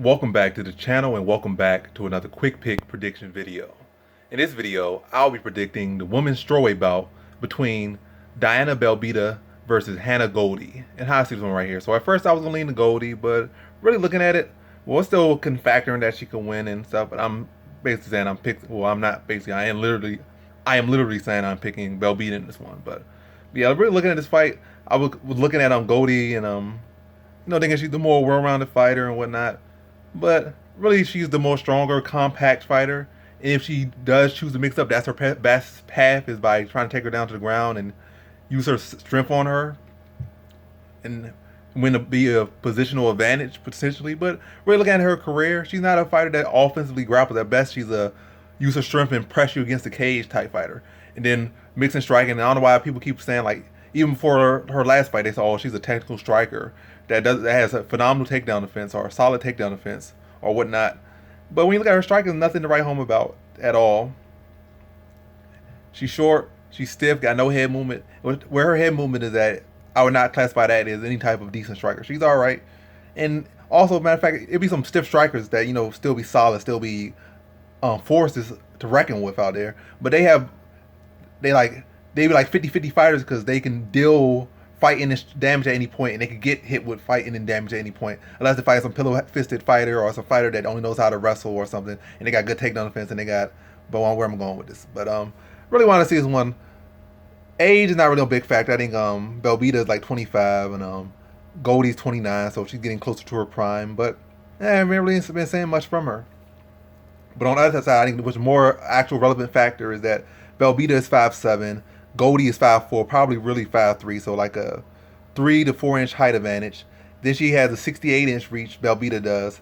Welcome back to the channel and welcome back to another quick pick prediction video. In this video, I'll be predicting the women's strawweight bout between Diana Belbita versus Hannah Goldy. And how I see this one right here. So at first I was going to lean to Goldy, but really looking at it, well, it still can factor in that she can win and stuff. But I'm basically saying I am literally saying I'm picking Belbita in this one. But yeah, really looking at this fight, I was looking at Goldy and thinking she's the more well-rounded fighter and whatnot. But really, she's the more stronger, compact fighter. And if she does choose to mix up, that's her best path, is by trying to take her down to the ground and use her strength on her and win to be a positional advantage potentially. But really looking at her career, she's not a fighter that offensively grapples. At best, she's a use her strength and press you against the cage type fighter. And then mixing striking. And I don't know why people keep saying, like, even before her last fight, they said, oh, she's a technical striker that has a phenomenal takedown defense or a solid takedown defense or whatnot. But when you look at her striking, nothing to write home about at all. She's short, she's stiff, got no head movement. Where her head movement is at, I would not classify that as any type of decent striker. She's all right. And also, matter of fact, it'd be some stiff strikers that, still be solid, still be forces to reckon with out there. But they be like 50-50 fighters because they can deal fighting and damage at any point, and they can get hit with fighting and damage at any point, unless they fight some pillow-fisted fighter or some fighter that only knows how to wrestle or something, and they got good takedown defense, and they got. But where I'm going with this, but really want to see this one. Age is not really a big factor. I think Belbita is like 25 and Goldy's 29, so she's getting closer to her prime. But I haven't really been saying much from her. But on the other side, I think what's more actual relevant factor is that Belbita is 5'7", Goldy is 5'4", probably really 5'3", so like a 3 to 4 inch height advantage. Then she has a 68-inch reach, Belbita does,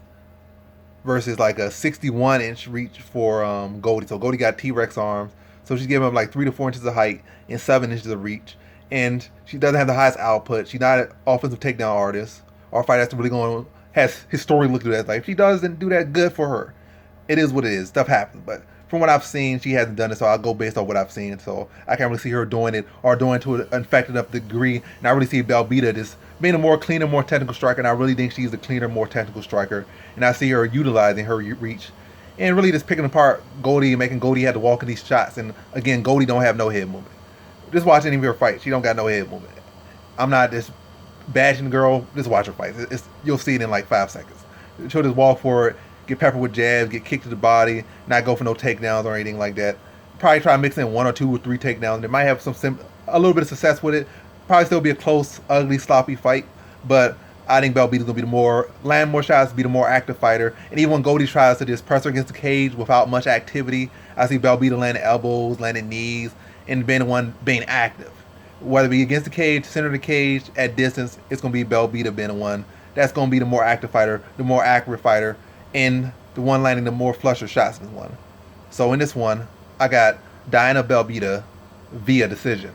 versus like a 61-inch reach for Goldy. So Goldy got T-Rex arms, so she's giving up like 3 to 4 inches of height and 7 inches of reach. And she doesn't have the highest output. She's not an offensive takedown artist or a fighter that's really has historically looked at that. Like, if she doesn't do that, good for her. It is what it is. Stuff happens, but from what I've seen, she hasn't done it, so I'll go based on what I've seen. So I can't really see her doing it or doing to an effective enough degree. And I really see Belbita just being a more cleaner, more technical striker, and I really think she's a cleaner, more technical striker. And I see her utilizing her reach and really just picking apart Goldy and making Goldy have to walk in these shots. And again, Goldy don't have no head movement. Just watch any of her fights. She don't got no head movement. I'm not just bashing the girl. Just watch her fights. You'll see it in like 5 seconds. She'll just walk forward, get peppered with jabs, get kicked to the body, not go for no takedowns or anything like that. Probably try to mix in 1 or 2 or 3 takedowns. They might have a little bit of success with it. Probably still be a close, ugly, sloppy fight. But I think Belbita's gonna be land more shots, be the more active fighter. And even when Goldy tries to just press her against the cage without much activity, I see Belbita landing elbows, landing knees, and being the one being active. Whether it be against the cage, center of the cage, at distance, it's gonna be Belbita being the one that's gonna be the more active fighter, the more accurate fighter, and the one landing the more flusher shots in this one. So in this one, I got Diana Belbita via decision.